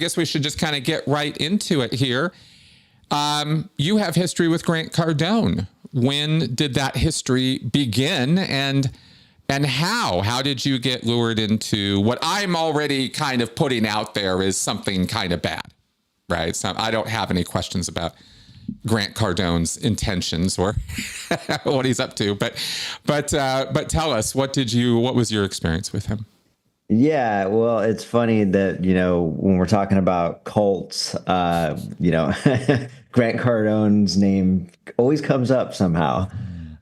guess we should just kind of get right into it here. You have history with Grant Cardone. When did that history begin, and how? How did you get lured into what I'm already kind of putting out there is something kind of bad, right? So I don't have any questions about Grant Cardone's intentions or what he's up to, but tell us, what was your experience with him? Yeah, well, it's funny that, when we're talking about cults, Grant Cardone's name always comes up somehow.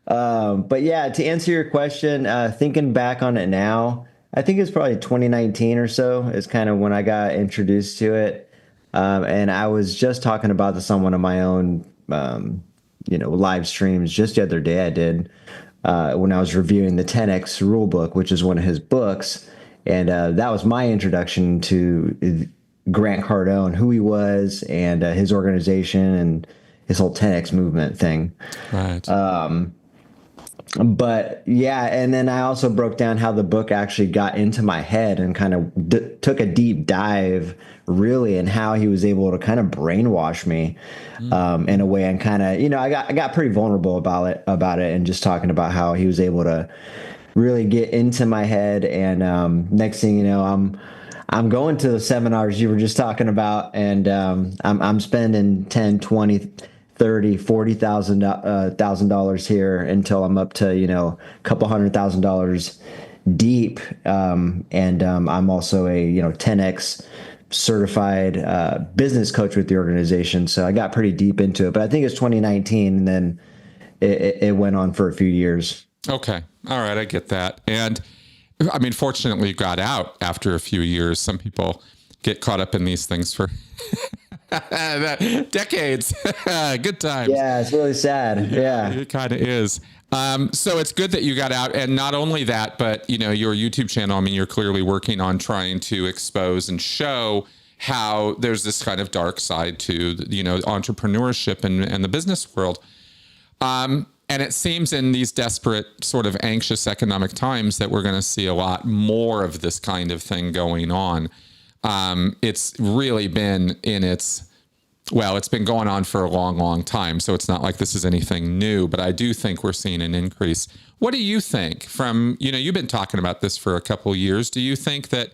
But yeah, to answer your question, thinking back on it now, I think it's probably 2019 or so is kind of when I got introduced to it. And I was just talking about this on one of my own, live streams just the other day I did, when I was reviewing the 10X rule book, which is one of his books. And that was my introduction to Grant Cardone, who he was, and his organization and his whole 10X movement thing. Right. But yeah, and then I also broke down how the book actually got into my head and kind of took a deep dive, really, and how he was able to kind of brainwash me in a way, and kind of, I got pretty vulnerable about it, and just talking about how he was able to really get into my head. And next thing you know, I'm going to the seminars you were just talking about, and I'm spending 10, 20, 30, $40,000 here until I'm up to, a couple $100,000 deep. And I'm also a, 10X certified business coach with the organization. So I got pretty deep into it, but I think it's 2019, and then it went on for a few years. Okay. All right. I get that. And I mean, fortunately, you got out after a few years. Some people get caught up in these things for decades. Good times. Yeah, it's really sad. Yeah. It kind of is. So it's good that you got out. And not only that, but, your YouTube channel, I mean, you're clearly working on trying to expose and show how there's this kind of dark side to, entrepreneurship and the business world. And it seems in these desperate, sort of anxious economic times that we're going to see a lot more of this kind of thing going on. It's really been it's been going on for a long, long time. So it's not like this is anything new, but I do think we're seeing an increase. What do you think from, you've been talking about this for a couple of years. Do you think that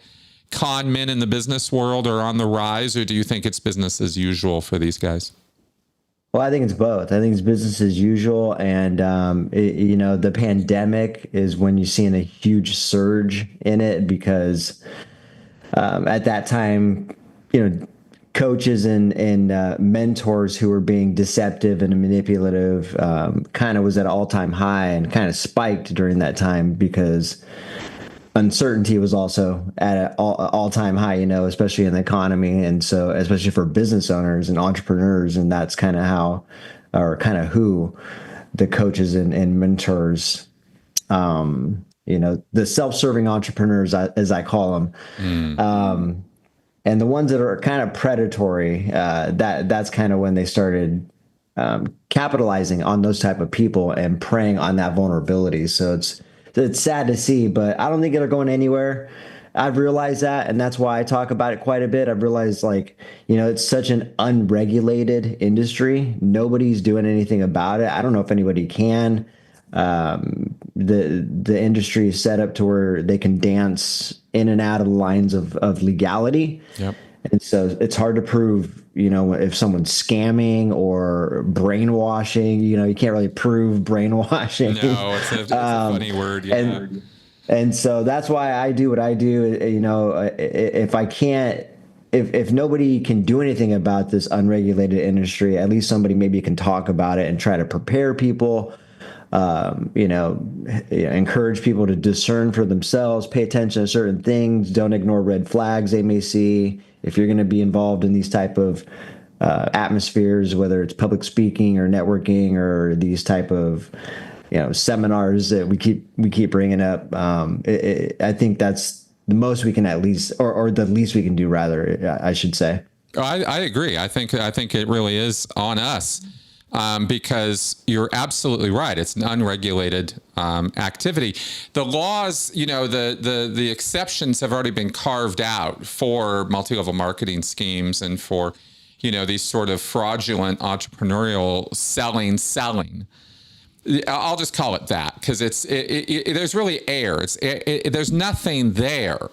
con men in the business world are on the rise, or do you think it's business as usual for these guys? Well, I think it's both. I think it's business as usual. And, the pandemic is when you're seeing a huge surge in it, because at that time, coaches and mentors who were being deceptive and manipulative kind of was at an all-time high, and kind of spiked during that time because uncertainty was also at an all-time high, especially in the economy. And so, especially for business owners and entrepreneurs, and that's kind of who the coaches and mentors, the self-serving entrepreneurs, as I call them, and the ones that are kind of predatory, that's kind of when they started capitalizing on those type of people and preying on that vulnerability. So it's sad to see, but I don't think they're going anywhere. I've realized that, and that's why I talk about it quite a bit. I've realized, it's such an unregulated industry. Nobody's doing anything about it. I don't know if anybody can. The industry is set up to where they can dance in and out of the lines of legality. Yep. And so it's hard to prove, if someone's scamming or brainwashing. You can't really prove brainwashing. No, it's a funny word. Yeah. And so that's why I do what I do. If I can't, if nobody can do anything about this unregulated industry, at least somebody maybe can talk about it and try to prepare people. Encourage people to discern for themselves, pay attention to certain things, don't ignore red flags they may see. If you're going to be involved in these type of atmospheres, whether it's public speaking or networking or these type of seminars that we keep bringing up, I think that's the most we can at least, or the least we can do, rather, I should say. I agree. I think it really is on us. because you're absolutely right. It's an unregulated activity. The laws, the exceptions have already been carved out for multi-level marketing schemes and for, these sort of fraudulent entrepreneurial selling. I'll just call it that because there's really air. There's nothing there.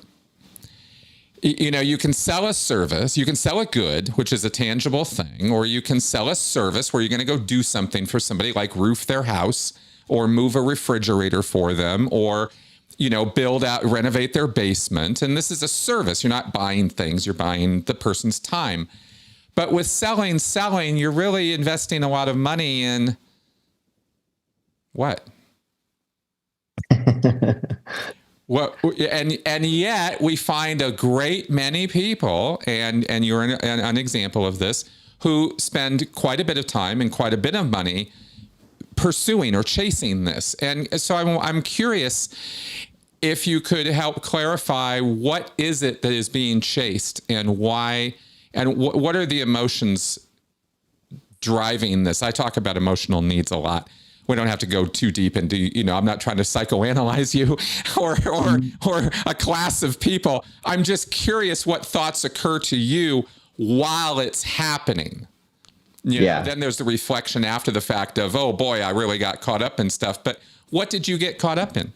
You can sell a service, you can sell a good, which is a tangible thing, or you can sell a service where you're going to go do something for somebody, like roof their house or move a refrigerator for them, or, renovate their basement. And this is a service. You're not buying things, you're buying the person's time. But with selling, you're really investing a lot of money in what? Well, and yet we find a great many people, and you're an example of this, who spend quite a bit of time and quite a bit of money pursuing or chasing this. And so I'm curious if you could help clarify what is it that is being chased and why, and what are the emotions driving this? I talk about emotional needs a lot. We don't have to go too deep into, I'm not trying to psychoanalyze you or a class of people. I'm just curious what thoughts occur to you while it's happening. Then there's the reflection after the fact of, oh boy, I really got caught up in stuff. But what did you get caught up in?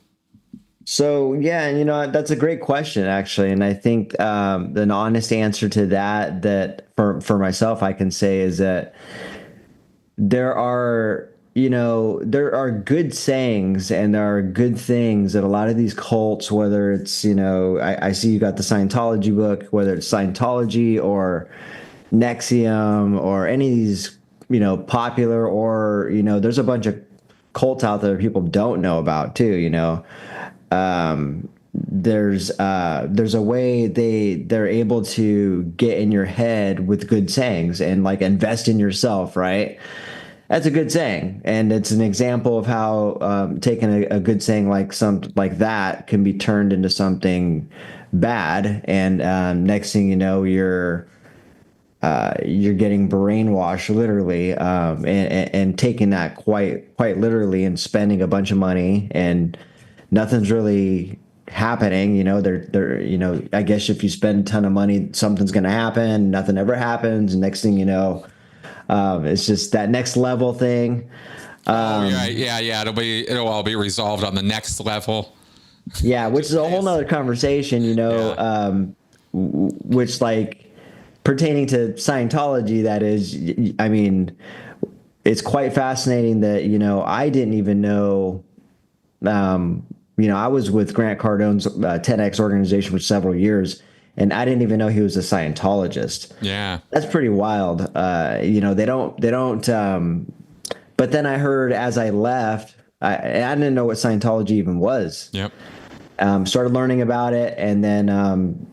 So, yeah, and that's a great question, actually. And I think an honest answer to that for myself, I can say is that there are good sayings and there are good things that a lot of these cults, whether it's, I see you got the Scientology book, whether it's Scientology or Nexium or any of these, popular, or, there's a bunch of cults out there people don't know about too, there's a way they're able to get in your head with good sayings and like invest in yourself, right? That's a good saying, and it's an example of how taking a good saying like that can be turned into something bad. And next thing you know, you're getting brainwashed, literally, and taking that quite literally, and spending a bunch of money, and nothing's really happening. I guess if you spend a ton of money, something's going to happen. Nothing ever happens. And next thing you know, it's just that next level thing. Yeah. It'll all be resolved on the next level. Yeah, which is a whole nother conversation, which, like, pertaining to Scientology, that is, I mean, it's quite fascinating that, I didn't even know, I was with Grant Cardone's 10X organization for several years, and I didn't even know he was a Scientologist. Yeah. That's pretty wild. They don't, but then I heard as I left, I didn't know what Scientology even was. Yep. Started learning about it, and then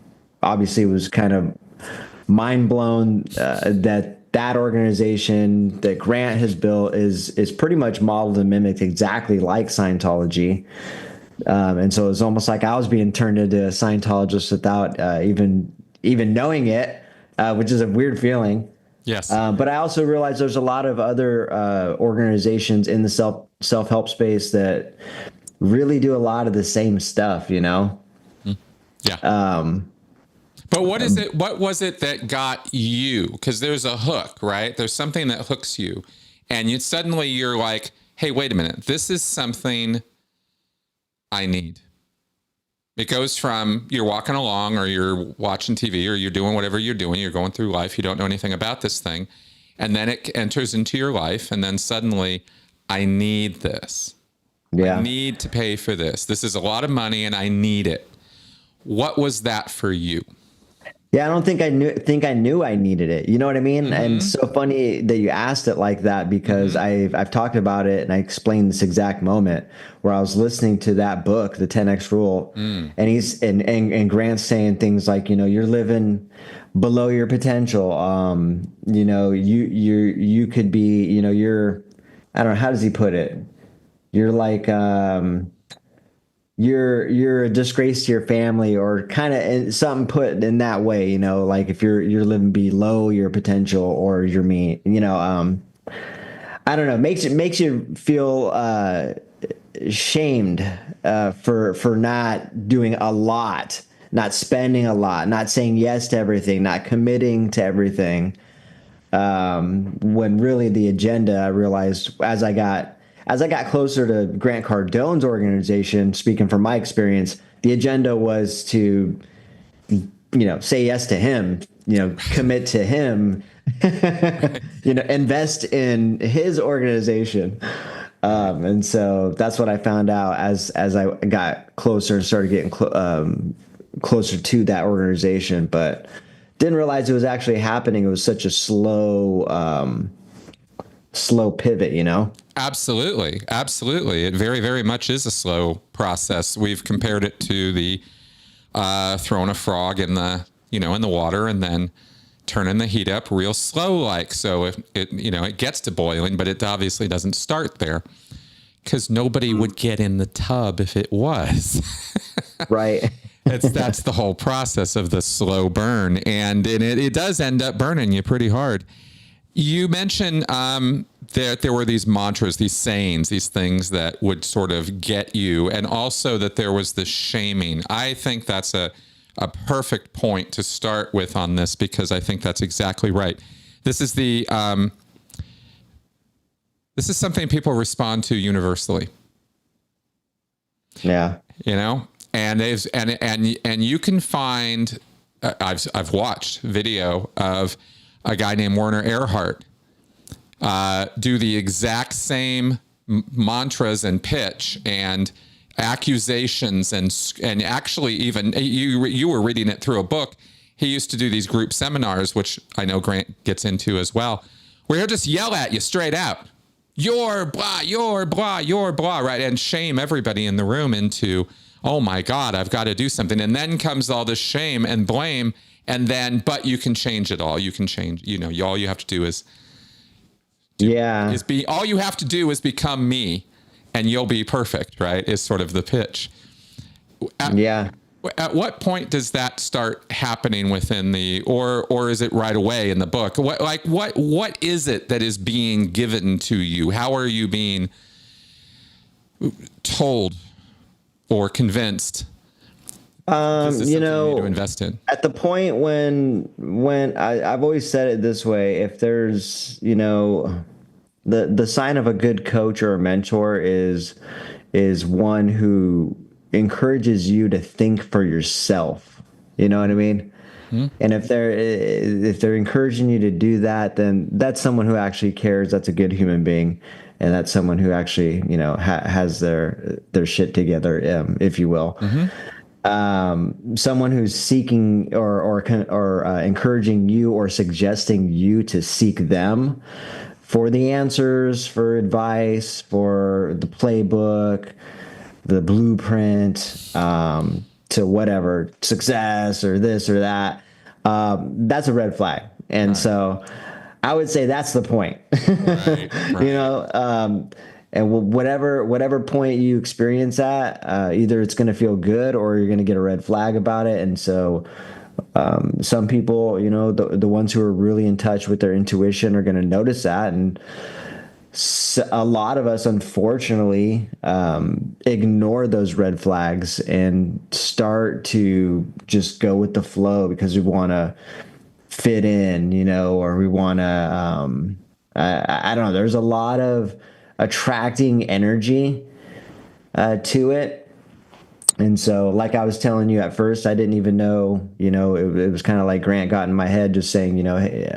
obviously was kind of mind blown that organization that Grant has built is pretty much modeled and mimicked exactly like Scientology. And so it's almost like I was being turned into a Scientologist without even knowing it, which is a weird feeling. Yes. But I also realized there's a lot of other organizations in the self-help space that really do a lot of the same stuff, Yeah. But what is it? What was it that got you? Because there's a hook, right? There's something that hooks you, and you're like, hey, wait a minute. This is something I need. It goes from you're walking along or you're watching TV or you're doing whatever you're doing. You're going through life. You don't know anything about this thing. And then it enters into your life. And then suddenly I need this. Yeah. I need to pay for this. This is a lot of money and I need it. What was that for you? Yeah, I don't think I knew I needed it. You know what I mean? Mm-hmm. And it's so funny that you asked it like that, because I've talked about it and I explained this exact moment where I was listening to that book, The 10X Rule, and he's and Grant's saying things like, you're living below your potential. You could be, you're, I don't know, how does he put it? You're like you're a disgrace to your family, or kind of something put in that way, like if you're living below your potential, or you're mean, I don't know, makes you feel shamed for not doing a lot, not spending a lot, not saying yes to everything, not committing to everything. When really the agenda, I realized as I got closer to Grant Cardone's organization, speaking from my experience, the agenda was to, say yes to him, commit to him, invest in his organization. And so that's what I found out as I got closer and started getting closer to that organization, but didn't realize it was actually happening. It was such a slow pivot, Absolutely. Absolutely. It very, very much is a slow process. We've compared it to the throwing a frog in the water and then turning the heat up real slow, like, so if it gets to boiling, but it obviously doesn't start there because nobody would get in the tub if it was. Right. That's the whole process of the slow burn. And it does end up burning you pretty hard. You mentioned that there were these mantras, these sayings, these things that would sort of get you, and also that there was the shaming. I think that's a perfect point to start with on this, because I think that's exactly right. This is something people respond to universally. Yeah. And you can find, I've watched video of a guy named Werner Erhard do the exact same mantras and pitch and accusations and actually even you were reading it through a book. He used to do these group seminars, which I know Grant gets into as well, where he'll just yell at you straight out, you're blah, you're blah, you're blah, right? And shame everybody in the room into, oh my God, I've got to do something. And then comes all this shame and blame. And then, but you can change it all. You can change, all you have to do is all you have to do is become me and you'll be perfect, right? Is sort of the pitch. At what point does that start happening within or is it right away in the book? What is it that is being given to you? How are you being told or convinced this is something you need to invest in? At the point when I've always said it this way, if there's, the sign of a good coach or a mentor is one who encourages you to think for yourself. You know what I mean? Mm-hmm. And if they're encouraging you to do that, then that's someone who actually cares. That's a good human being. And that's someone who actually, has their shit together, if you will. Mm-hmm. Someone who's seeking or encouraging you or suggesting you to seek them for the answers, for advice, for the playbook, the blueprint, to whatever success or this or that. That's a red flag. And so I would say that's the point. Right. And whatever point you experience at, either it's going to feel good or you're going to get a red flag about it. And so some people, the ones who are really in touch with their intuition are going to notice that. And a lot of us, unfortunately, ignore those red flags and start to just go with the flow because we want to fit in, or we want to, I don't know. There's a lot of attracting energy to it. And so, like I was telling you at first, I didn't even know, it was kind of like Grant got in my head just saying, hey,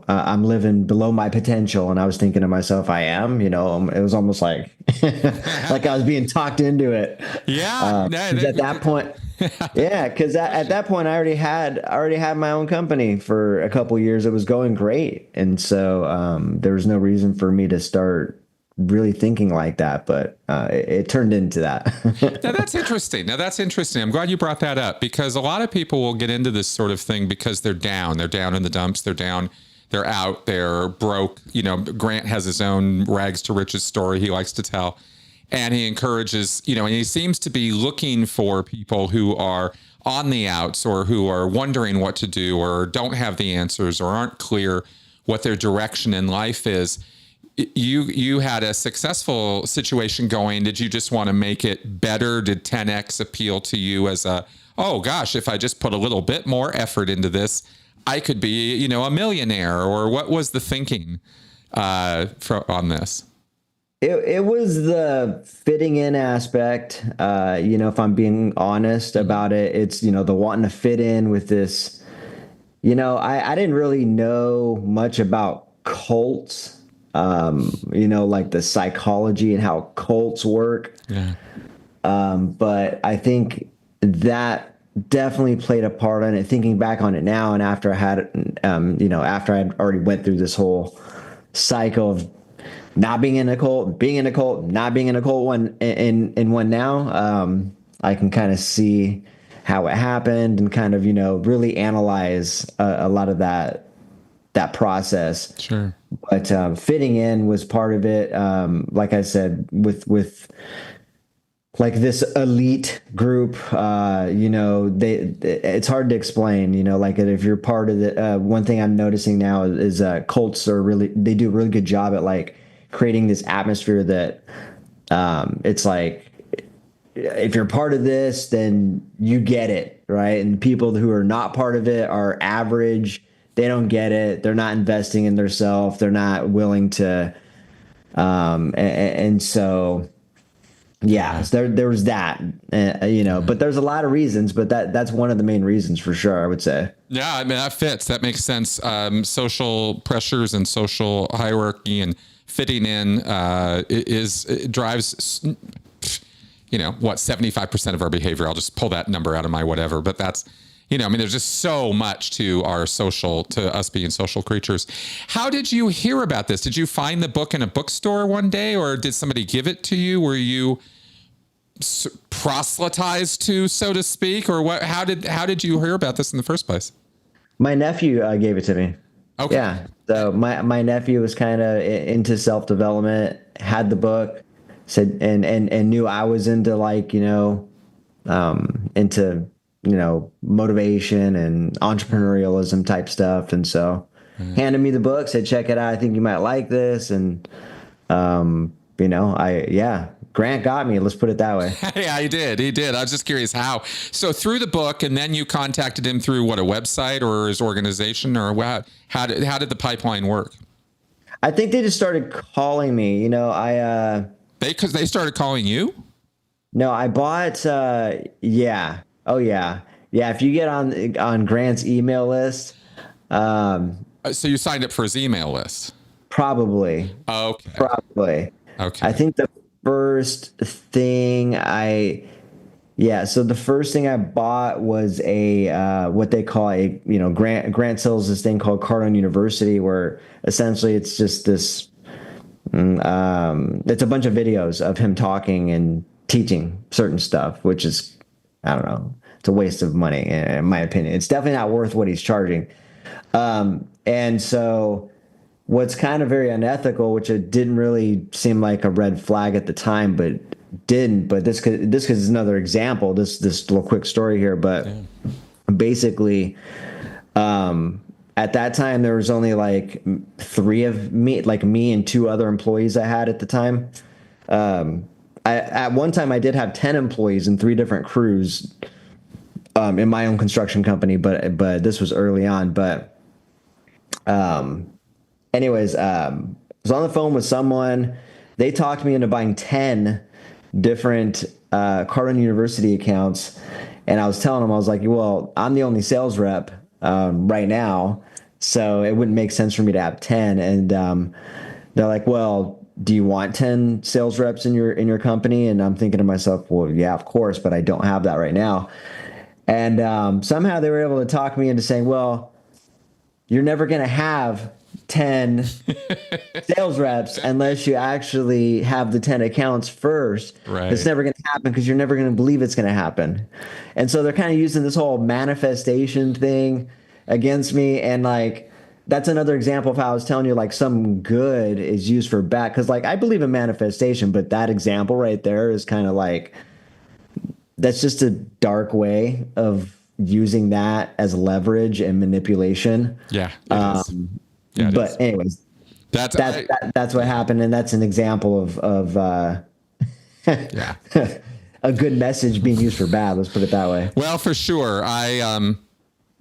I'm living below my potential. And I was thinking to myself, I am, it was almost like, like I was being talked into it. Yeah. At that point, because at that point I already had my own company for a couple of years. It was going great. And so there was no reason for me to start really thinking like that, but it turned into that. Now that's interesting. I'm glad you brought that up, because a lot of people will get into this sort of thing because they're down in the dumps. They're down, they're out, they're broke. Grant has his own rags to riches story he likes to tell. And he encourages, and he seems to be looking for people who are on the outs or who are wondering what to do or don't have the answers or aren't clear what their direction in life is. You had a successful situation going. Did you just want to make it better? Did 10X appeal to you as a, oh gosh, if I just put a little bit more effort into this, I could be, you know, a millionaire? Or what was the thinking on this? It was the fitting in aspect. You know, if I'm being honest about it, it's, you know, the wanting to fit in with this. You know, I didn't really know much about cults, you know, like the psychology and how cults work. Yeah. But I think that definitely played a part in it. Thinking back on it now, and after I had, you know, after I'd already went through this whole cycle of not being in a cult, being in a cult, not being in a cult one in one now, I can kind of see how it happened and kind of, you know, really analyze a lot of that process. Sure. But fitting in was part of it. Like I said, with like this elite group, you know, it's hard to explain, you know, like if you're part of the, one thing I'm noticing now is cults they do a really good job at like creating this atmosphere that, it's like, if you're part of this, then you get it, right? And people who are not part of it are average. They don't get it. They're not investing in themselves. They're not willing to, and so, yeah, so there was that, you know, but there's a lot of reasons, but that's one of the main reasons for sure, I would say. Yeah, I mean, that fits. That makes sense. Social pressures and social hierarchy and fitting in it drives, you know, what, 75% of our behavior. I'll just pull that number out of my whatever, but that's, you know, I mean, there's just so much to us being social creatures. How did you hear about this? Did you find the book in a bookstore one day, or did somebody give it to you? Were you proselytized to, so to speak, or what? How did you hear about this in the first place? My nephew gave it to me. Okay. Yeah. So my nephew was kind of into self-development, had the book, said, and knew I was into, like, you know, into, you know, motivation and entrepreneurialism type stuff. And so handed me the book, said, check it out. I think you might like this. And, you know, Grant got me. Let's put it that way. Yeah, he did. I was just curious how. So through the book, and then you contacted him through what, a website or his organization, or what? How did the pipeline work? I think they just started calling me. You know, Because they started calling you? No, I bought. Yeah. Oh yeah. Yeah. If you get on Grant's email list, So you signed up for his email list? probably. Okay. Probably. Okay. I think the first thing so the first thing I bought was what they call Grant sells this thing called Cardone University, where essentially it's just this, it's a bunch of videos of him talking and teaching certain stuff, which is, I don't know, it's a waste of money in my opinion. It's definitely not worth what he's charging. And so what's kind of very unethical, which it didn't really seem like a red flag at the time, but this is another example, this little quick story here. But basically, at that time, there was only like three of me, like me and two other employees I had at the time. At one time, I did have 10 employees in three different crews in my own construction company, but this was early on. But anyways, I was on the phone with someone. They talked me into buying 10 different Cardone University accounts. And I was telling them, I was like, well, I'm the only sales rep right now, so it wouldn't make sense for me to have 10. And they're like, well, do you want 10 sales reps in your company? And I'm thinking to myself, well, yeah, of course, but I don't have that right now. And somehow they were able to talk me into saying, well, you're never going to have 10 sales reps unless you actually have the 10 accounts first. Right. It's never going to happen because you're never going to believe it's going to happen. And so they're kind of using this whole manifestation thing against me. And like, that's another example of how I was telling you, like, some good is used for bad. Because like, I believe in manifestation, but that example right there is kind of like, that's just a dark way of using that as leverage and manipulation. Yeah. It is. Yeah, it is. But anyways, That's that's what happened, and that's an example of yeah. a good message being used for bad. Let's put it that way. Well, for sure. I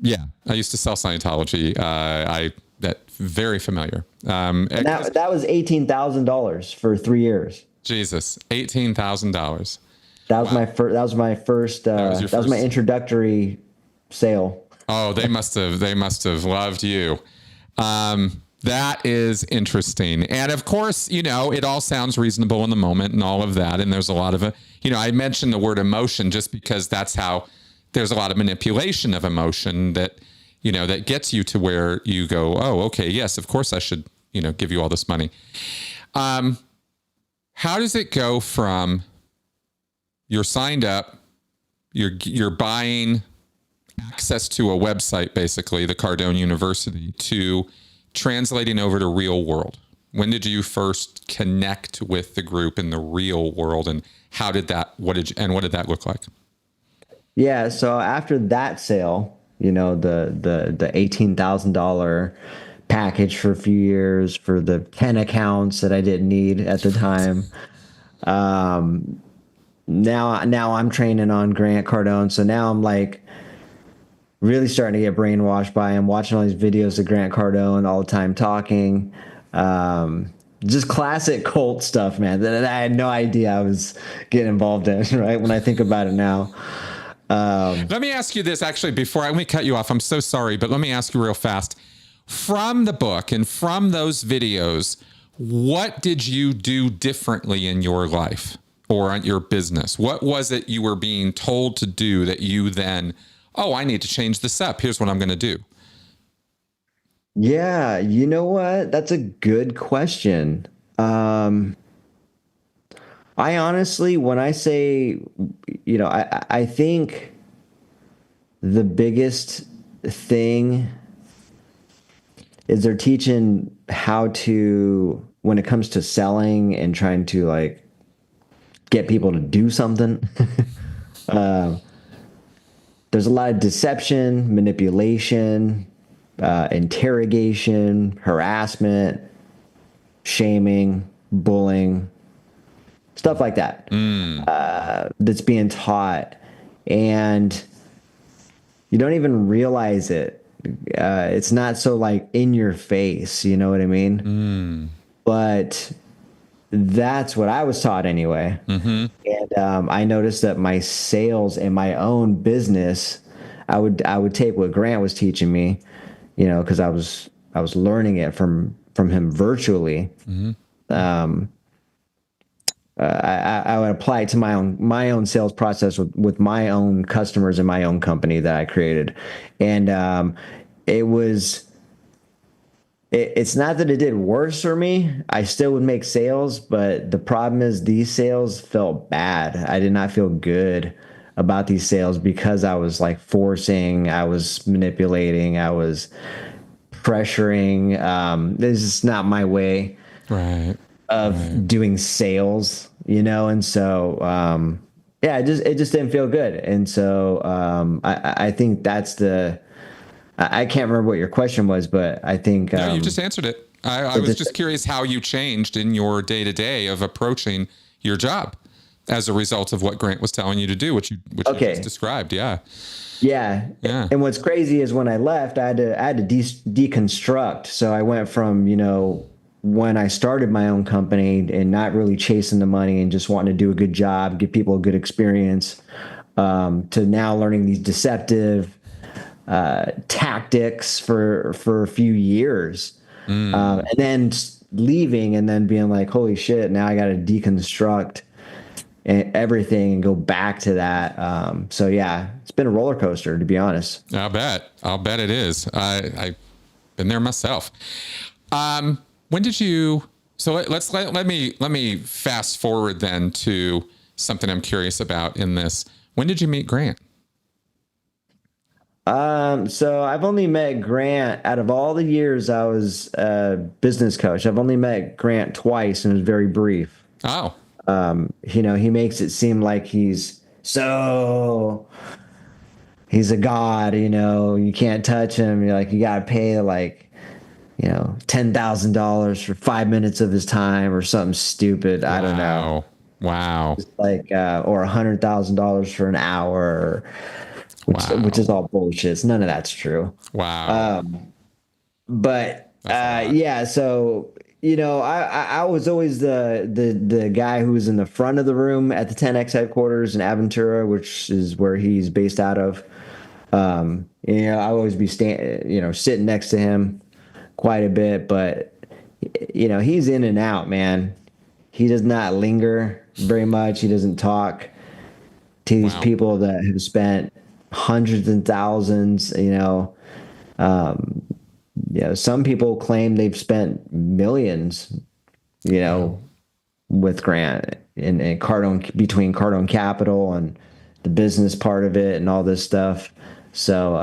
used to sell Scientology. I that very familiar. And that was $18,000 for 3 years. Jesus, $18,000. That was my first. That was my first. That was my introductory sale. Oh, they must have loved you. That is interesting. And of course, it all sounds reasonable in the moment and all of that. And there's a lot of I mentioned the word emotion just because that's how there's a lot of manipulation of emotion that, that gets you to where you go, oh, okay, yes, of course I should, give you all this money. How does it go from you're signed up, you're buying access to a website, basically the Cardone University, to translating over to real world? When did you first connect with the group in the real world, and what did that look like? Yeah. So after that sale, the $18,000 package for a few years for the 10 accounts that I didn't need at the time. Now I'm training on Grant Cardone. So now I'm like really starting to get brainwashed by him, watching all these videos of Grant Cardone all the time talking. Just classic cult stuff, man, that I had no idea I was getting involved in, right? When I think about it now. Let me ask you this, actually, let me cut you off. I'm so sorry, but let me ask you real fast. From the book and from those videos, what did you do differently in your life or on your business? What was it you were being told to do that you then, I need to change this up. Here's what I'm going to do. Yeah, you know what? That's a good question. I honestly, when I say, I think the biggest thing is they're teaching how to, when it comes to selling and trying to like get people to do something, there's a lot of deception, manipulation, interrogation, harassment, shaming, bullying, stuff like that. That's being taught, and you don't even realize it. It's not so like in your face, you know what I mean? But that's what I was taught anyway. And I noticed that my sales in my own business, I would take what Grant was teaching me, because I was learning it from him virtually. I would apply it to my own sales process with my own customers in my own company that I created, and it's not that it did worse for me. I still would make sales, but the problem is these sales felt bad. I did not feel good about these sales because I was like forcing, I was manipulating, I was pressuring. This is not my way of doing sales, and so it just didn't feel good. And so I think that's I can't remember what your question was, but I think no, you just answered it. I was just curious how you changed in your day-to-day of approaching your job as a result of what Grant was telling you to do, which you just described. Yeah. And what's crazy is when I left, I had to deconstruct. So I went from, when I started my own company and not really chasing the money and just wanting to do a good job, give people a good experience, to now learning these deceptive tactics for a few years, and then leaving and then being like, holy shit, now I got to deconstruct everything and go back to that. So yeah, it's been a roller coaster, to be honest. I'll bet it is. I've been there myself. When did you, so let me fast forward then to something I'm curious about in this. When did you meet Grant? So I've only met Grant out of all the years I was a business coach. I've only met Grant twice, and it was very brief. Oh. He makes it seem like he's a god, you can't touch him. You're like, you got to pay like $10,000 for 5 minutes of his time or something stupid. I don't know. Wow. Like, or $100,000 for an hour, which is all bullshit. None of that's true. Wow. But That's a lot. yeah, so I was always the guy who was in the front of the room at the 10X headquarters in Aventura, which is where he's based out of. I always be sitting next to him quite a bit, but he's in and out, man. He does not linger very much. He doesn't talk to these Wow. people that have spent hundreds and thousands. Some people claim they've spent millions, Wow. with Grant and Cardone, between Cardone Capital and the business part of it and all this stuff. So,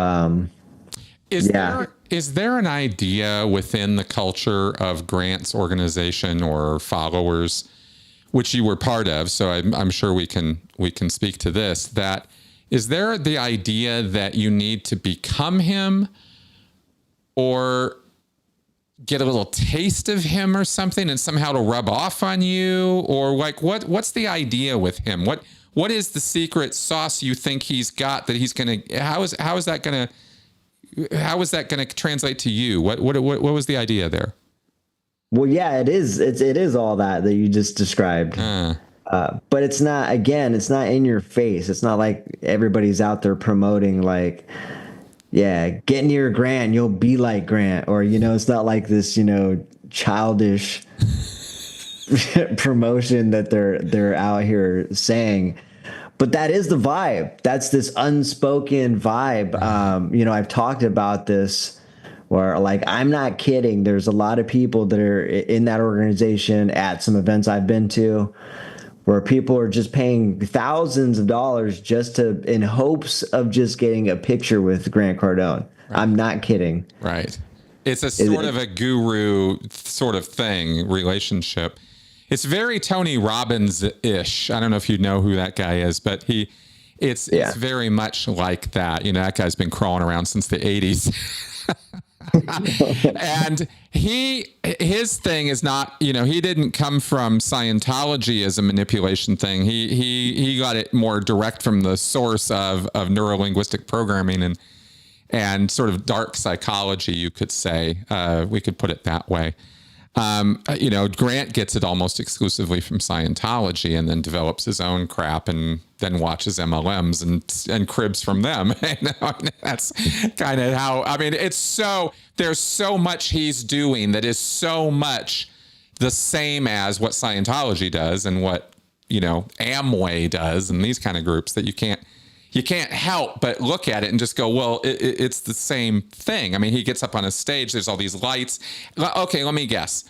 yeah. Is there an idea within the culture of Grant's organization or followers, which you were part of? So I'm sure we can speak to this. That is there the idea that you need to become him, or get a little taste of him or something, and somehow to rub off on you, or like what's the idea with him? What is the secret sauce you think he's got that he's gonna? How is that gonna translate to you? What was the idea there? Well, yeah, it is. It is all that you just described. But it's not. Again, it's not in your face. It's not like everybody's out there promoting like, yeah, get near Grant, you'll be like Grant, or it's not like this, childish promotion that they're out here saying. But that is the vibe. That's this unspoken vibe. I've talked about this where, like, I'm not kidding. There's a lot of people that are in that organization at some events I've been to where people are just paying thousands of dollars just in hopes of just getting a picture with Grant Cardone. Right. I'm not kidding. Right. It's a sort of a guru sort of thing, relationship. It's very Tony Robbins-ish. I don't know if you know who that guy is, but it's very much like that. That guy's been crawling around since the 80s. And his thing is not, he didn't come from Scientology as a manipulation thing. He got it more direct from the source of neurolinguistic programming and sort of dark psychology, you could say. We could put it that way. Grant gets it almost exclusively from Scientology, and then develops his own crap, and then watches MLMs and cribs from them. That's kind of how. I mean, there's so much he's doing that is so much the same as what Scientology does and what Amway does, and these kind of groups, that you can't help but look at it and just go, well, it's the same thing. I mean, he gets up on a stage, there's all these lights. Okay, let me guess.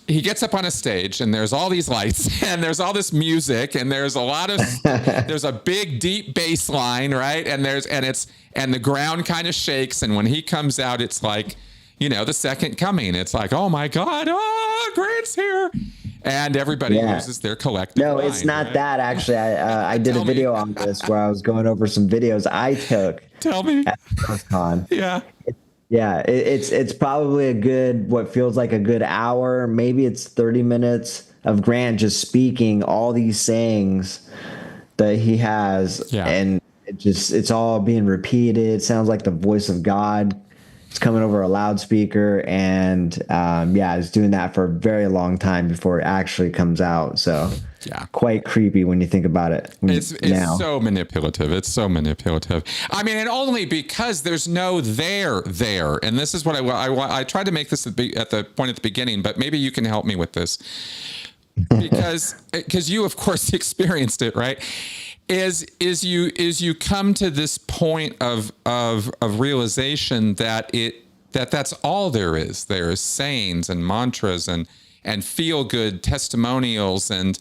He gets up on a stage and there's all these lights and there's all this music and there's a lot of, there's a big deep bass line, right? And the ground kind of shakes. And when he comes out, it's like, the second coming. It's like, oh my God, Grant's here. And everybody loses their collective mind. It's not right? that, actually. I did a video on this where I was going over some videos I took. Tell me. At Con. Yeah. Yeah, it's probably what feels like a good hour. Maybe it's 30 minutes of Grant just speaking all these sayings that he has. Yeah. And it's all being repeated. It sounds like the voice of God. It's coming over a loudspeaker, and it's doing that for a very long time before it actually comes out. So quite creepy when you think about it. It's so manipulative. It's so manipulative. I mean, and only because there's no there. And this is what I tried to make this at the point at the beginning, but maybe you can help me with this because you of course experienced it, right? Is you come to this point of realization that that's all there is. There's sayings and mantras and feel good testimonials and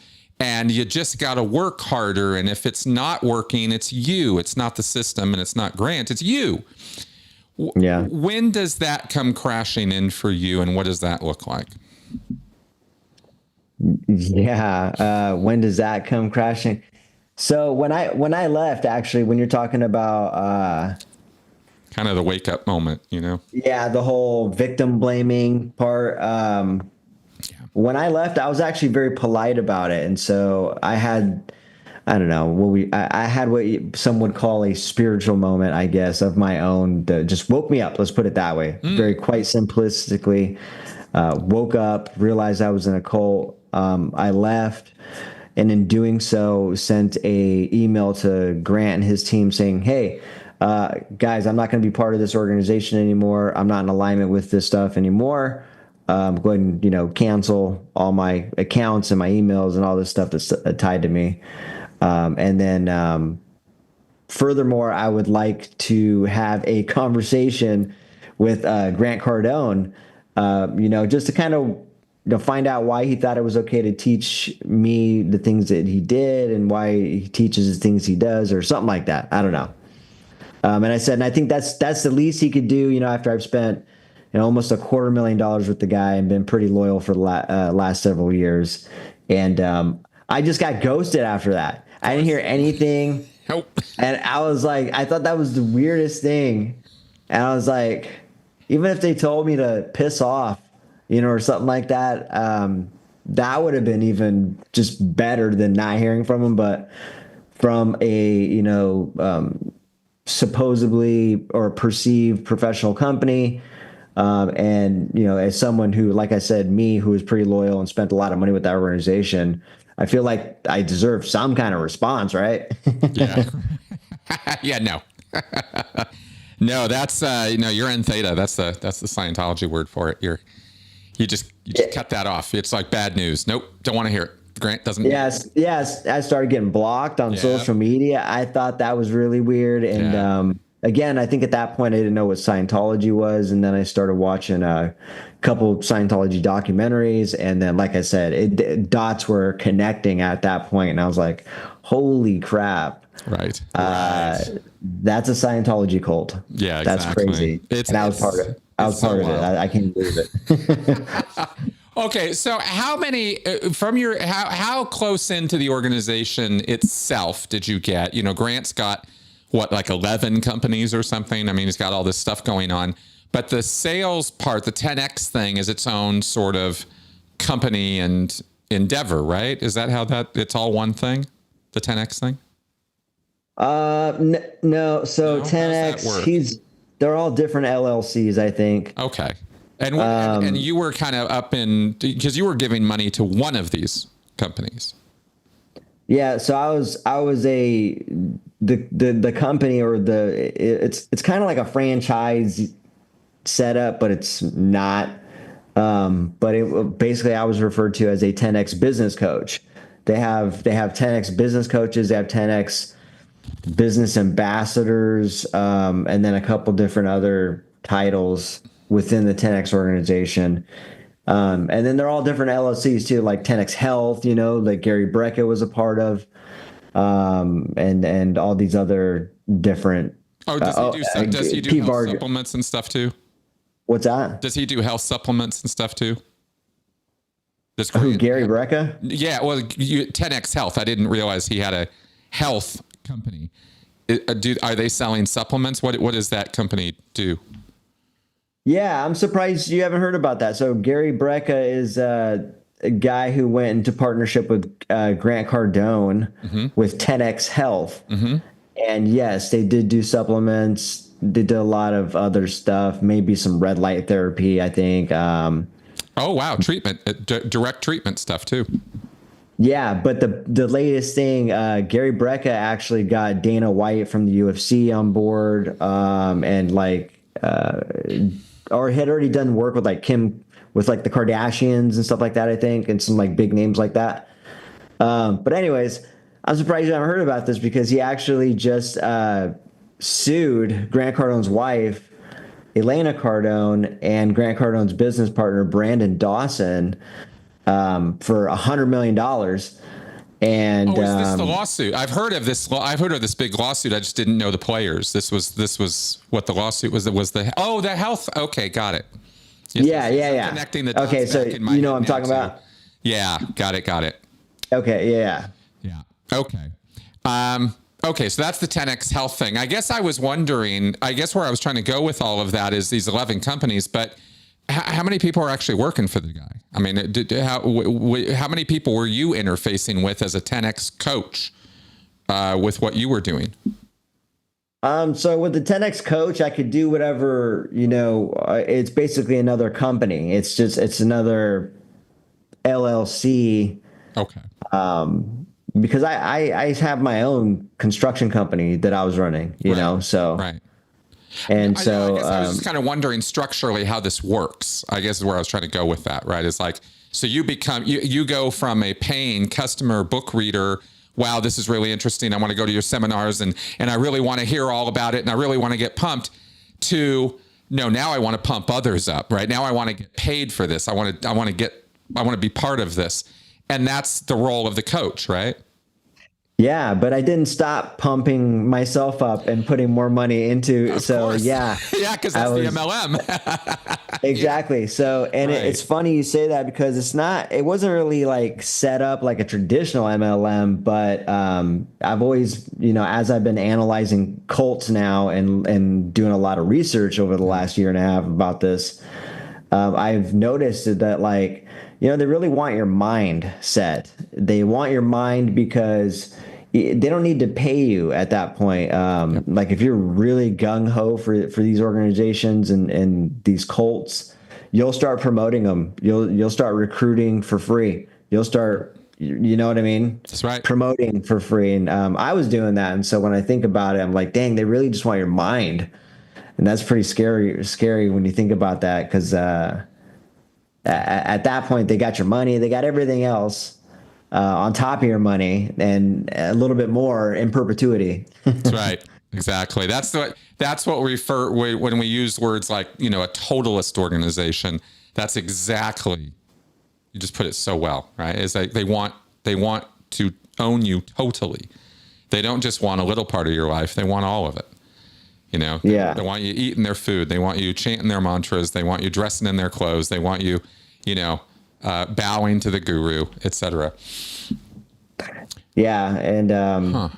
you just got to work harder. And if it's not working, it's you. It's not the system, and it's not Grant. It's you. Yeah. When does that come crashing in for you, and what does that look like? Yeah. When does that come crashing? So when I left, actually, when you're talking about kind of the wake up moment, you know? Yeah, the whole victim blaming part. When I left, I was actually very polite about it, and so I had, I don't know, I had what some would call a spiritual moment, I guess, of my own that just woke me up. Let's put it that way. Very quite simplistically, woke up, realized I was in a cult. I left, and in doing so, sent a email to Grant and his team saying, "Hey, guys, I'm not going to be part of this organization anymore. I'm not in alignment with this stuff anymore. Go ahead and cancel all my accounts and my emails and all this stuff that's tied to me." And then furthermore, I would like to have a conversation with Grant Cardone, just to kind of find out why he thought it was okay to teach me the things that he did and why he teaches the things he does or something like that. I don't know. And I said, and I think that's the least he could do, after I've spent almost $250,000 with the guy and been pretty loyal for the last several years. And I just got ghosted after that. I didn't hear anything. Nope. And I was like, I thought that was the weirdest thing. And I was like, even if they told me to piss off, or something like that, that would have been even just better than not hearing from him. But from a, supposedly or perceived professional company, and as someone who, like I said, who was pretty loyal and spent a lot of money with that organization, I feel like I deserve some kind of response, right? Yeah. Yeah, no. No, that's you're in theta. That's the Scientology word for it. You just cut that off. It's like bad news. Nope, don't want to hear it. Grant doesn't. Yes. I started getting blocked on social media. I thought that was really weird. And again, I think at that point I didn't know what Scientology was, and then I started watching a couple Scientology documentaries, and then, like I said, dots were connecting at that point, and I was like, "Holy crap!" Right. That's a Scientology cult. Yeah, that's exactly. Crazy. And I was part of it. I was part of it. I can't believe it. Okay, so how many from your how close into the organization itself did you get? Grant's got what, like 11 companies or something. I mean, he's got all this stuff going on, but the sales part, the 10X thing, is its own sort of company and endeavor, right? Is that how it's all one thing, the 10X thing? No. So 10X, they're all different LLCs, I think. Okay. And you were kind of up in, because you were giving money to one of these companies. Yeah. So I was the company, or it's kind of like a franchise setup, but it's not. But basically I was referred to as a 10X business coach. They have 10X business coaches. They have 10X business ambassadors, and then a couple different other titles within the 10X organization. And then they're all different LLCs too, like 10X Health, like Gary Brecka was a part of, and all these other different. Oh, does he do health supplements and stuff too? What's that? Does he do health supplements and stuff too? Who, Gary Brecka? Yeah, well, 10X Health. I didn't realize he had a health company. Are they selling supplements? What does that company do? Yeah, I'm surprised you haven't heard about that. So Gary Brecka is a guy who went into partnership with Grant Cardone with 10X Health. And yes, they did do supplements. They did a lot of other stuff, maybe some red light therapy, I think. Oh, wow. Treatment, direct treatment stuff too. Yeah, but the latest thing, Gary Brecka actually got Dana White from the UFC on board, and or had already done work with with the Kardashians and stuff like that, I think, and some big names like that. But anyways, I'm surprised you haven't heard about this, because he actually just sued Grant Cardone's wife, Elena Cardone, and Grant Cardone's business partner, Brandon Dawson, for $100 million. And is this the lawsuit? I've heard of this. I've heard of this big lawsuit. I just didn't know the players. This was what the lawsuit was. The health. Okay, got it. Yes, yeah. Connecting the dots. Okay, so you know what I'm talking about. Yeah, got it. Okay, yeah. Okay. Okay, so that's the 10x health thing. I guess I was wondering, I guess where I was trying to go with all of that is these 11 companies, but how many people are actually working for the guy? I mean, how many people were you interfacing with as a 10x coach with what you were doing? So with the 10x coach, I could do whatever, it's basically another company. It's another LLC. Okay. Because I have my own construction company that I was running, so. Right. And I so guess I was just kind of wondering structurally how this works. I guess is where I was trying to go with that, right? It's like, so you go from a paying customer book reader. Wow, this is really interesting. I want to go to your seminars and I really want to hear all about it and I really want to get pumped, to no, now I want to pump others up, right? Now I want to get paid for this. I want to be part of this. And that's the role of the coach, right? Yeah, but I didn't stop pumping myself up and putting more money into. Of so course. yeah, yeah, because that's the MLM. exactly. Yeah. So, and Right. it's funny you say that because it wasn't really like set up like a traditional MLM, but I've always, as I've been analyzing cults now and doing a lot of research over the last year and a half about this, I've noticed that like, they really want your mind set. They want your mind because they don't need to pay you at that point. Like if you're really gung ho for these organizations and these cults, you'll start promoting them. You'll start recruiting for free. You'll start, you know what I mean? That's right. Promoting for free. And I was doing that. And so when I think about it, I'm like, dang, they really just want your mind. And that's pretty scary when you think about that, because at that point, they got your money, they got everything else on top of your money, and a little bit more in perpetuity. That's right. Exactly. That's what we refer when we use words like, a totalist organization. That's exactly, you just put it so well, right? It's like they want to own you totally. They don't just want a little part of your life. They want all of it. Yeah. They want you eating their food. They want you chanting their mantras. They want you dressing in their clothes. They want you, bowing to the guru, etc. Yeah, and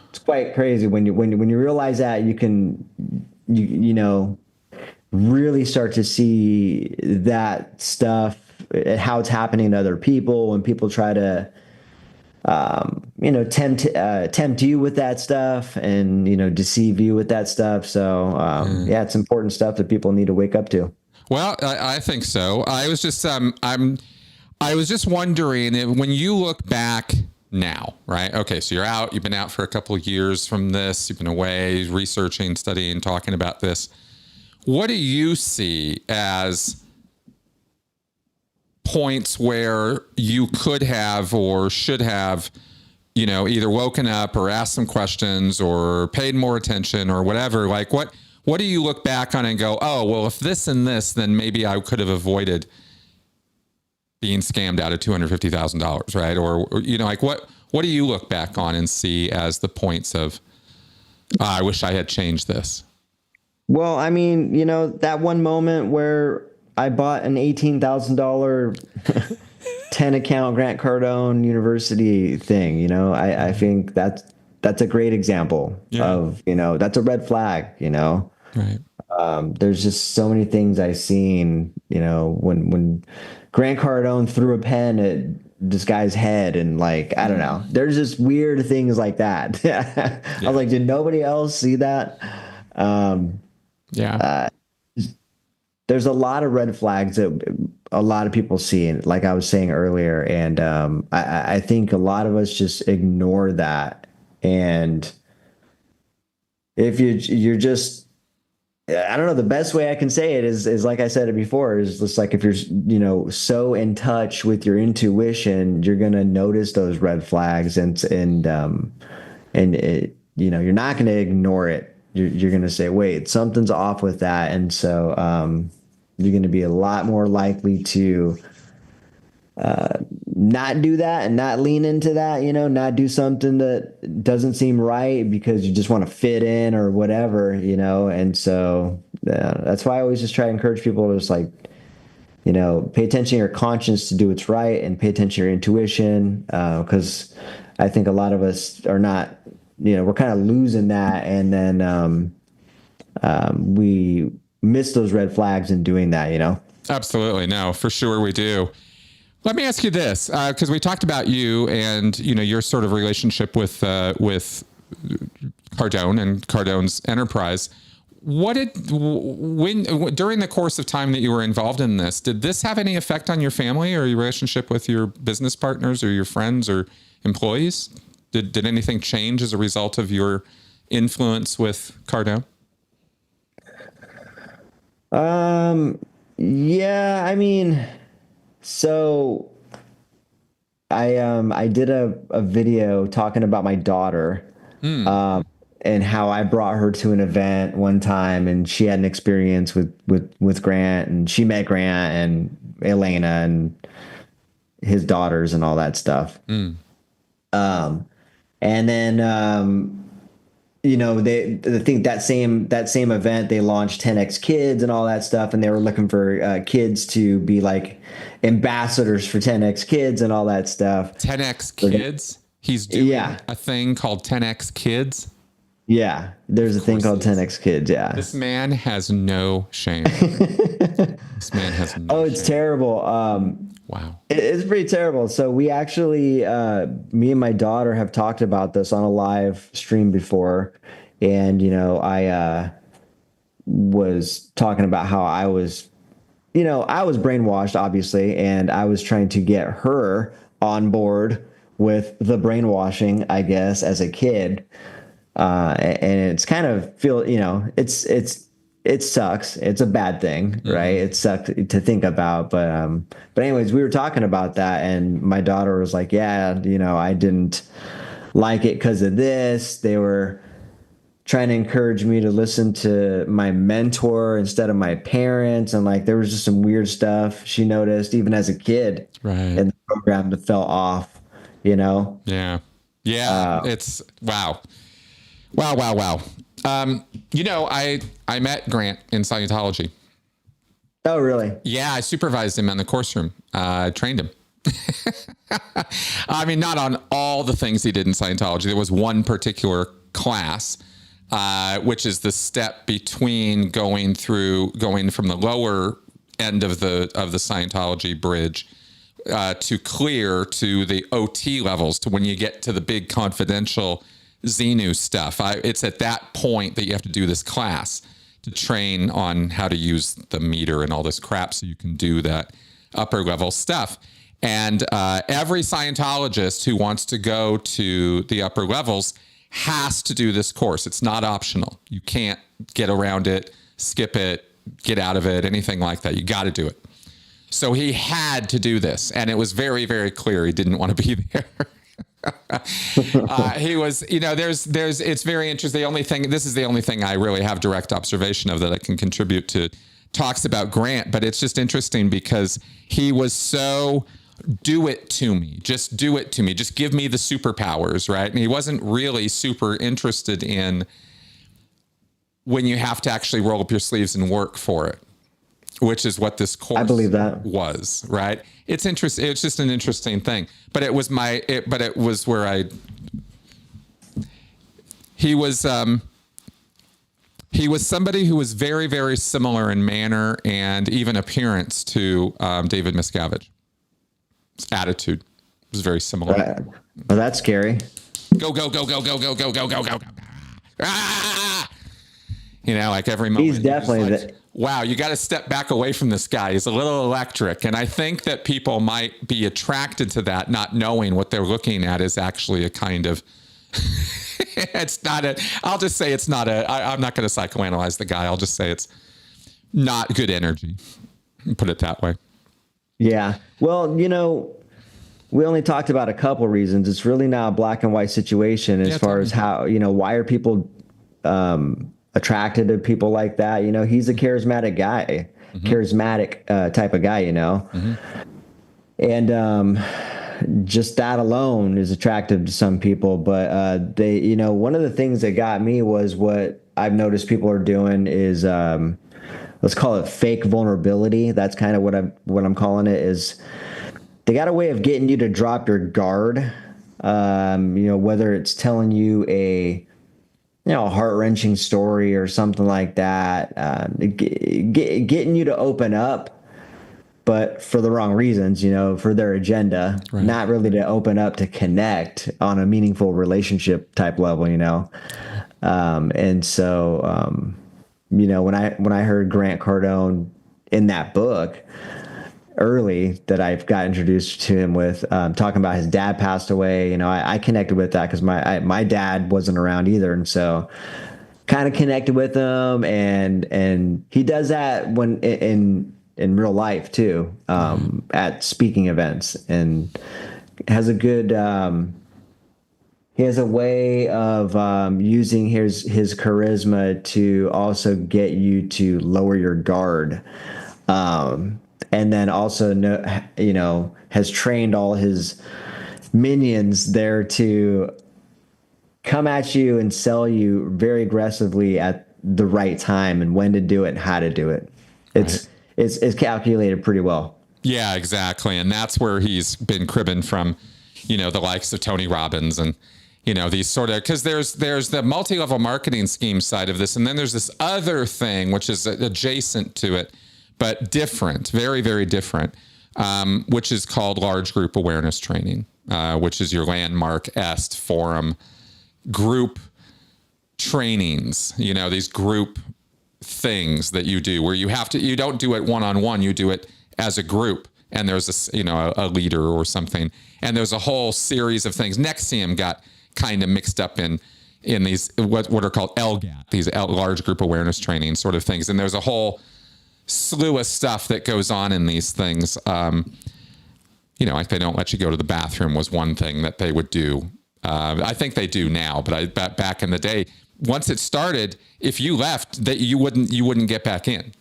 it's quite crazy when you realize that you can, really start to see that stuff, how it's happening to other people when people try to, tempt you with that stuff and, deceive you with that stuff. So, yeah, it's important stuff that people need to wake up to. Well, I think so. I was just, I was just wondering when you look back now, right? Okay. So you've been out for a couple of years from this, you've been away researching, studying, talking about this. What do you see as points where you could have or should have, either woken up or asked some questions or paid more attention or whatever? Like what do you look back on and go, oh, well, if this and this, then maybe I could have avoided being scammed out of $250,000, right? Or like what do you look back on and see as the points of, I wish I had changed this? Well, I mean, that one moment where I bought an $18,000 10 account Grant Cardone University thing, I think that's a great example of, that's a red flag, Right. There's just so many things I've seen, when Grant Cardone threw a pen at this guy's head and like, I don't know, there's just weird things like that. I was like, did nobody else see that? There's a lot of red flags that a lot of people see, like I was saying earlier. And I think a lot of us just ignore that. And if you're just, I don't know, the best way I can say it is like I said it before, is just like if you're, so in touch with your intuition, you're going to notice those red flags and it, you're not going to ignore it. You're going to say, wait, something's off with that. And so you're going to be a lot more likely to not do that and not lean into that, not do something that doesn't seem right because you just want to fit in or whatever, and so that's why I always just try to encourage people to just like, pay attention to your conscience to do what's right and pay attention to your intuition, because I think a lot of us are not we're kind of losing that. And then we miss those red flags in doing that, Absolutely. No, for sure we do. Let me ask you this, because we talked about you and, your sort of relationship with Cardone and Cardone's enterprise. During the course of time that you were involved in this, did this have any effect on your family or your relationship with your business partners or your friends or employees? Did anything change as a result of your influence with Cardone? Yeah, I mean, so I did a video talking about my daughter, and how I brought her to an event one time, and she had an experience with Grant, and she met Grant and Elena and his daughters and all that stuff. And then I think that same event, they launched 10X Kids and all that stuff, and they were looking for kids to be like ambassadors for 10X Kids and all that stuff. 10X Kids? He's doing a thing called 10X Kids? Yeah, there's a thing called 10X Kids, yeah. This man has no shame. This man has no Oh, it's terrible. Wow. It's pretty terrible. So we actually, me and my daughter have talked about this on a live stream before. And, I was talking about how I was brainwashed, obviously, and I was trying to get her on board with the brainwashing, I guess, as a kid. And it's kind of it sucks. It's a bad thing, right? It sucks to think about, but anyways, we were talking about that, and my daughter was like, yeah, I didn't like it because of this. They were trying to encourage me to listen to my mentor instead of my parents, and like there was just some weird stuff she noticed even as a kid, right, in the program that fell off, Yeah. It's wow. I met Grant in Scientology. Oh, really? Yeah, I supervised him in the course room. Trained him. I mean, not on all the things he did in Scientology. There was one particular class, which is the step between going from the lower end of the Scientology bridge to clear to the OT levels, to when you get to the big confidential Xenu stuff. It's at that point that you have to do this class to train on how to use the meter and all this crap so you can do that upper level stuff. And every Scientologist who wants to go to the upper levels has to do this course. It's not optional. You can't get around it, skip it, get out of it, anything like that. You got to do it. So he had to do this, and it was very, very clear he didn't want to be there. He was, it's very interesting. This is the only thing I really have direct observation of that I can contribute to talks about Grant, but it's just interesting because he was so do it to me, just do it to me, just give me the superpowers, right? And he wasn't really super interested in when you have to actually roll up your sleeves and work for it, which is what this course, I believe that, was, right? It's interesting. It's just an interesting thing, but it was where he was somebody who was very, very similar in manner and even appearance to David Miscavige. His attitude was very similar. Well, that's scary. Go, go, go, go, go, go, go, go, go, go, go. Ah! Like every moment. He's definitely wow, you got to step back away from this guy. He's a little electric. And I think that people might be attracted to that, not knowing what they're looking at is actually a kind of, I'll just say it's not I'm not going to psychoanalyze the guy. I'll just say it's not good energy. Put it that way. Yeah. Well, we only talked about a couple reasons. It's really not a black and white situation as far as how, why are people attracted to people like that? He's a charismatic guy, charismatic type of guy, and just that alone is attractive to some people. But they, one of the things that got me was what I've noticed people are doing is let's call it fake vulnerability. That's kind of what I'm calling it. Is they got a way of getting you to drop your guard Whether it's telling you a heart-wrenching story or something like that, getting you to open up, but for the wrong reasons, for their agenda, Right. not really to open up to connect on a meaningful relationship type level. And so, when I heard Grant Cardone in that book early, that I've got introduced to him with, talking about his dad passed away, I connected with that because my dad wasn't around either. And so kind of connected with him, and he does that when in real life too, at speaking events, and has a good, he has a way of using his charisma to also get you to lower your guard. And then also, has trained all his minions there to come at you and sell you very aggressively at the right time and when to do it and how to do it. It's calculated pretty well. Yeah, exactly. And that's where he's been cribbing from, the likes of Tony Robbins and, these sort of, because there's the multi-level marketing scheme side of this. And then there's this other thing, which is adjacent to it, but different, very, very different, which is called large group awareness training, which is your landmark EST forum group trainings, these group things that you do where you don't do it one-on-one, you do it as a group, and there's a leader or something, and there's a whole series of things. Nexium got kind of mixed up in these what are called LGAT, these large group awareness training sort of things, and there's a whole slew of stuff that goes on in these things. Like they don't let you go to the bathroom was one thing that they would do. I think they do now, but back in the day, once it started, if you left, that you wouldn't get back in.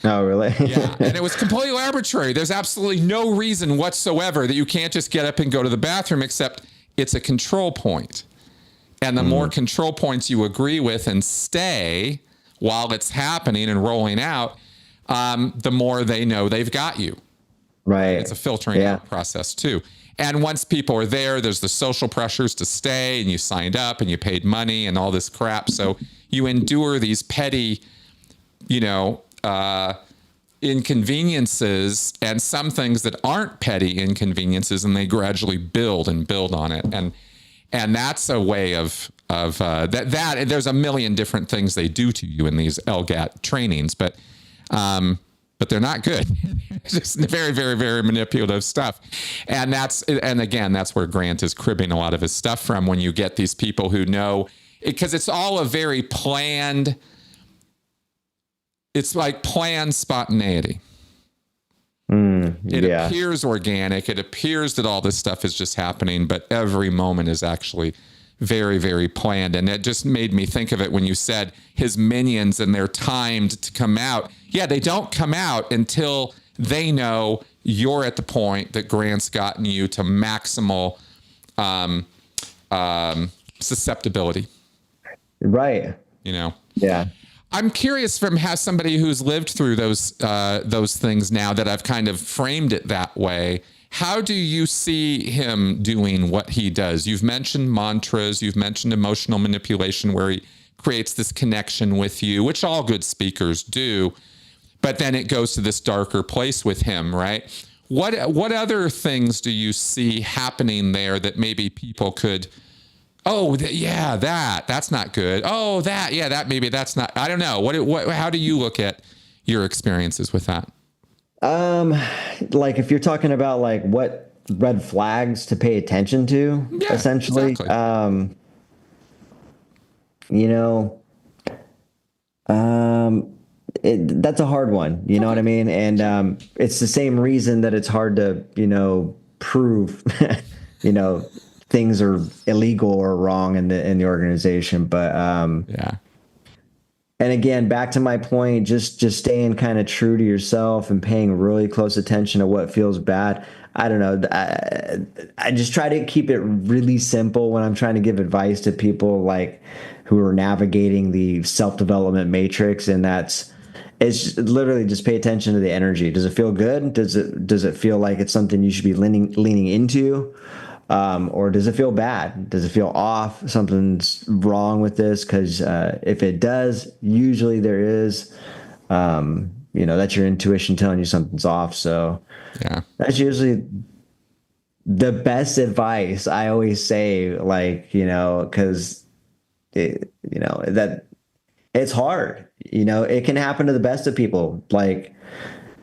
Oh, really? Yeah, and it was completely arbitrary. There's absolutely no reason whatsoever that you can't just get up and go to the bathroom, except it's a control point. And the more control points you agree with and stay while it's happening and rolling out, the more they know they've got you. Right. It's a filtering out process too. And once people are there, there's the social pressures to stay, and you signed up and you paid money and all this crap. So you endure these petty, inconveniences and some things that aren't petty inconveniences, and they gradually build on it. And that's a way of that there's a million different things they do to you in these LGAT trainings, but they're not good. It's just very, very, very manipulative stuff. And again, that's where Grant is cribbing a lot of his stuff from, when you get these people who know, because it's all a very planned, it's like planned spontaneity. It appears organic. It appears that all this stuff is just happening, but every moment is actually very, very planned. And it just made me think of it when you said his minions and they're timed to come out. Yeah, they don't come out until they know you're at the point that Grant's gotten you to maximal susceptibility. Right. Yeah. I'm curious, from somebody who's lived through those things now, that I've kind of framed it that way. How do you see him doing what he does? You've mentioned mantras, you've mentioned emotional manipulation, where he creates this connection with you, which all good speakers do, but then it goes to this darker place with him, right? What other things do you see happening there that maybe people could, that's not good. Oh, that's not, I don't know. How do you look at your experiences with that? Like if you're talking about like what red flags to pay attention to, essentially, exactly. That's a hard one, you know what I mean? And, it's the same reason that it's hard to, prove, things are illegal or wrong in the organization. But, and again, back to my point, just staying kind of true to yourself and paying really close attention to what feels bad. I don't know. I just try to keep it really simple when I'm trying to give advice to people like who are navigating the self-development matrix. And it's literally just pay attention to the energy. Does it feel good? Does it feel like it's something you should be leaning into? Or does it feel bad? Does it feel off? Something's wrong with this? Because if it does, usually there is. That's your intuition telling you something's off. So Yeah. that's usually the best advice I always say, like, because that it's hard. It can happen to the best of people. Like,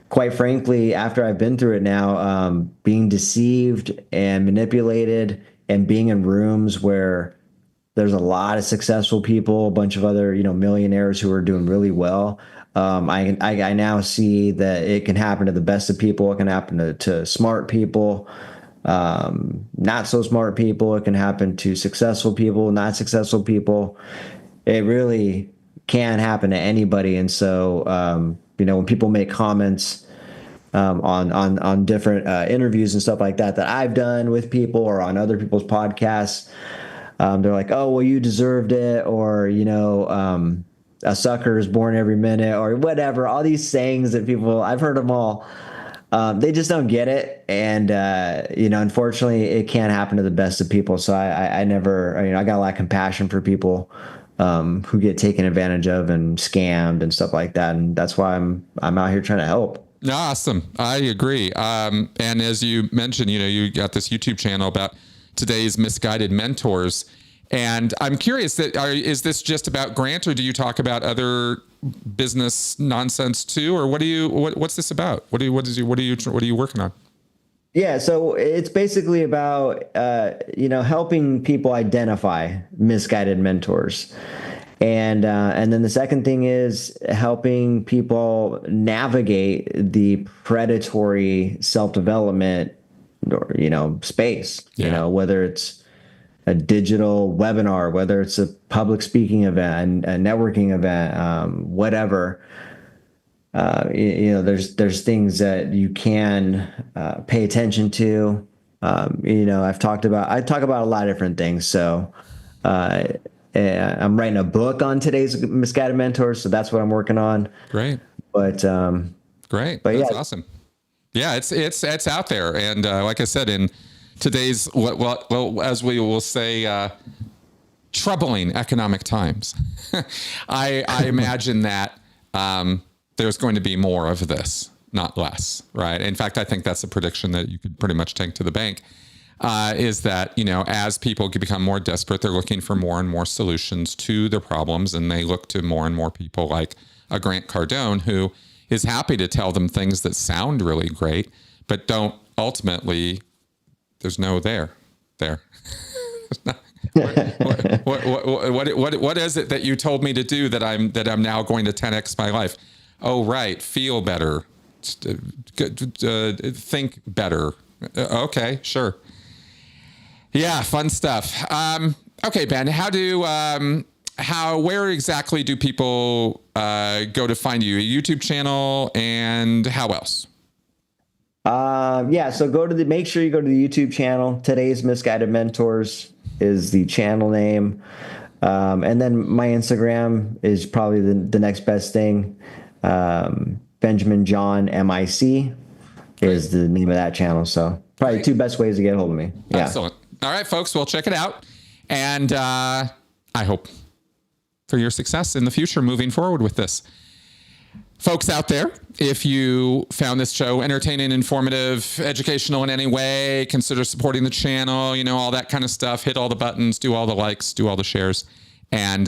quite frankly, after I've been through it now, being deceived and manipulated and being in rooms where there's a lot of successful people, a bunch of other, millionaires who are doing really well. I now see that it can happen to the best of people. It can happen to smart people, not so smart people. It can happen to successful people, not successful people. It really can happen to anybody. And so, when people make comments on different interviews and stuff like that I've done with people or on other people's podcasts, they're like, "Oh, well, you deserved it," or a sucker is born every minute, or whatever. All these sayings that people, I've heard them all. They just don't get it, and unfortunately, it can't happen to the best of people. So I never, I got a lot of compassion for people who get taken advantage of and scammed and stuff like that, and that's why I'm out here trying to help. Awesome, I agree. And as you mentioned, you got this YouTube channel about today's misguided mentors. And I'm curious, is this just about Grant, or do you talk about other business nonsense too, or what's this about? What are you working on? Yeah, so it's basically about helping people identify misguided mentors, and then the second thing is helping people navigate the predatory self-development or space. Yeah. Whether it's a digital webinar, whether it's a public speaking event, a networking event, whatever. There's things that you can pay attention to. I talk about a lot of different things. So I'm writing a book on today's misguided mentors, so that's what I'm working on. Great. But great. But that's yeah. Awesome. Yeah, it's out there, and like I said, in today's well, as we will say, troubling economic times, I imagine that there's going to be more of this, not less, right? In fact, I think that's a prediction that you could pretty much take to the bank. Is that as people become more desperate, they're looking for more and more solutions to their problems, and they look to more and more people like a Grant Cardone, who is happy to tell them things that sound really great, but don't ultimately. There's no there. What is it that you told me to do that I'm now going to 10x my life? Oh, right. Feel better. Think better. Okay, sure. Yeah, fun stuff. Okay, Ben, where exactly do people go to find you? A YouTube channel, and how else? So make sure you go to the YouTube channel. Today's Misguided Mentors is the channel name. And then my Instagram is probably the next best thing. Benjamin John MIC is the name of that channel. So probably two best ways to get a hold of me. Yeah. Excellent. All right, folks, well, check it out. And I hope for your success in the future moving forward with this. Folks out there, if you found this show entertaining, informative, educational in any way, consider supporting the channel, all that kind of stuff. Hit all the buttons, do all the likes, do all the shares. And